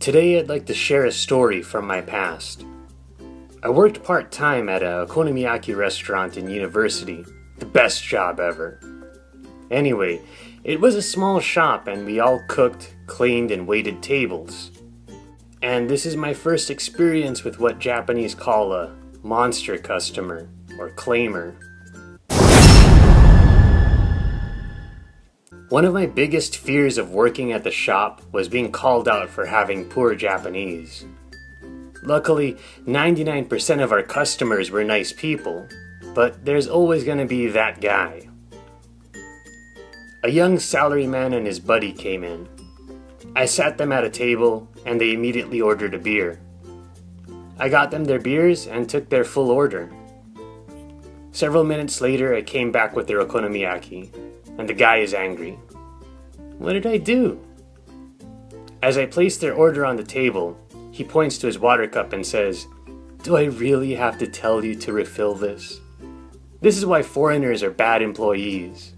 Today I'd like to share a story from my past. I worked part-time at a okonomiyaki restaurant in university. The best job ever. Anyway, it was a small shop and we all cooked, cleaned, and waited tables. And this is my first experience with what Japanese call a monster customer, or claimer. One of my biggest fears of working at the shop was being called out for having poor Japanese. Luckily, 99% of our customers were nice people, but there's always going to be that guy. A young salaryman and his buddy came in. I sat them at a table and they immediately ordered a beer. I got them their beers and took their full order. Several minutes later, I came back with their okonomiyaki, and the guy is angry. What did I do? As I place their order on the table, he points to his water cup and says, "Do I really have to tell you to refill this? This is why foreigners are bad employees.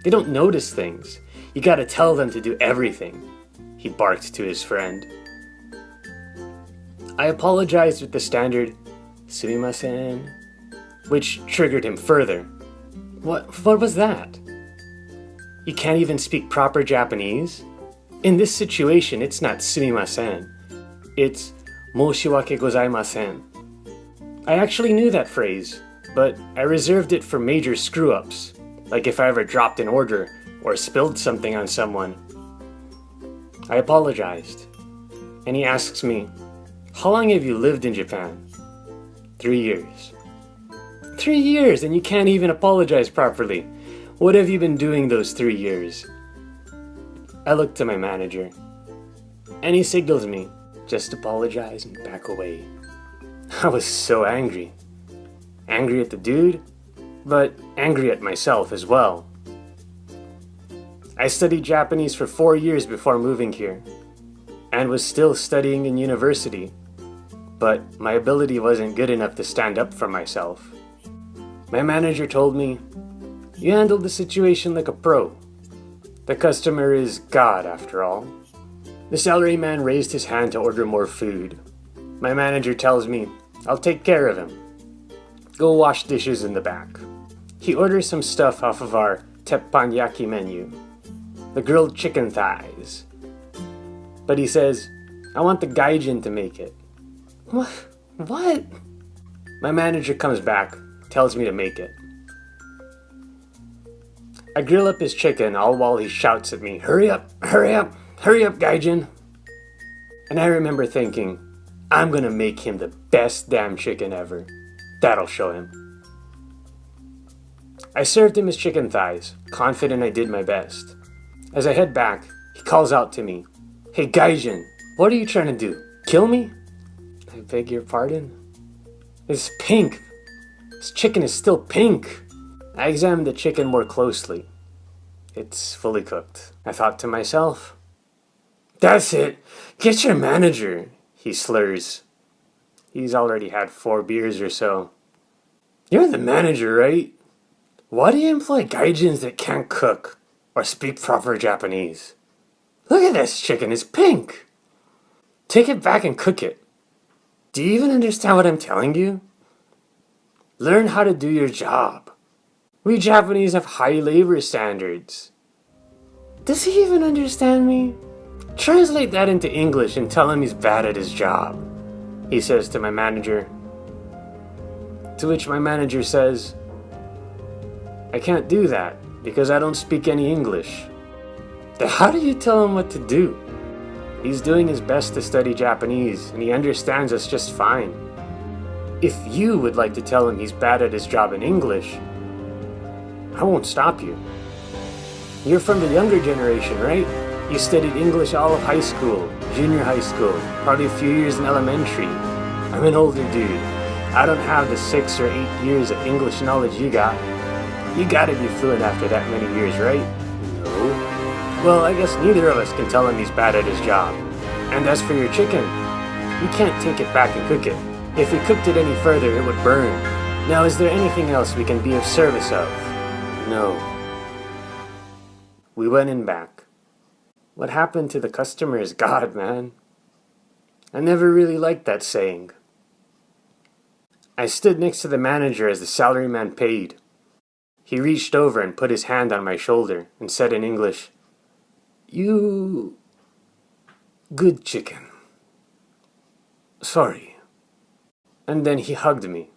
They don't notice things. You gotta tell them to do everything," he barked to his friend. I apologized with the standard, "Sumimasen," which triggered him further. What was that? You can't even speak proper Japanese? In this situation, it's not sumimasen. It's moshiwake gozaimasen. I actually knew that phrase, but I reserved it for major screw-ups, like if I ever dropped an order or spilled something on someone. I apologized, and he asks me, "How long have you lived in Japan?" 3 years. 3 years, and you can't even apologize properly. What have you been doing those 3 years? I look to my manager, and he signals me, "Just apologize and back away." I was so angry. Angry at the dude, but angry at myself as well. I studied Japanese for 4 years before moving here, and was still studying in university, but my ability wasn't good enough to stand up for myself. My manager told me, "You handled the situation like a pro. The customer is God, after all." The salaryman raised his hand to order more food. My manager tells me, "I'll take care of him. Go wash dishes in the back." He orders some stuff off of our teppanyaki menu, the grilled chicken thighs. But he says, "I want the gaijin to make it." What? My manager comes back, tells me to make it. I grill up his chicken all while he shouts at me, "Hurry up, hurry up, hurry up, gaijin." And I remember thinking, I'm gonna make him the best damn chicken ever. That'll show him. I served him his chicken thighs, confident I did my best. As I head back, he calls out to me, "Hey gaijin, what are you trying to do? Kill me?" I beg your pardon? It's pink. This chicken is still pink. I examined the chicken more closely. It's fully cooked. I thought to myself, "That's it. Get your manager," he slurs. He's already had 4 beers or so. "You're the manager, right? Why do you employ gaijins that can't cook or speak proper Japanese? Look at this chicken, it's pink. Take it back and cook it. Do you even understand what I'm telling you? Learn how to do your job. We Japanese have high labor standards." Does he even understand me? Translate that into English and tell him he's bad at his job, he says to my manager. To which my manager says, "I can't do that because I don't speak any English." Then how do you tell him what to do? He's doing his best to study Japanese and he understands us just fine. If you would like to tell him he's bad at his job in English, I won't stop you. You're from the younger generation, right? You studied English all of high school, junior high school, probably a few years in elementary. I'm an older dude. I don't have the 6 or 8 years of English knowledge you got. You gotta be fluent after that many years, right? No. Well, I guess neither of us can tell him he's bad at his job. And as for your chicken, you can't take it back and cook it. If we cooked it any further, it would burn. Now, is there anything else we can be of service of? No. We went in back. What happened to the customer is God, man. I never really liked that saying. I stood next to the manager as the salaryman paid. He reached over and put his hand on my shoulder and said in English, "You... good chicken. Sorry." And then he hugged me.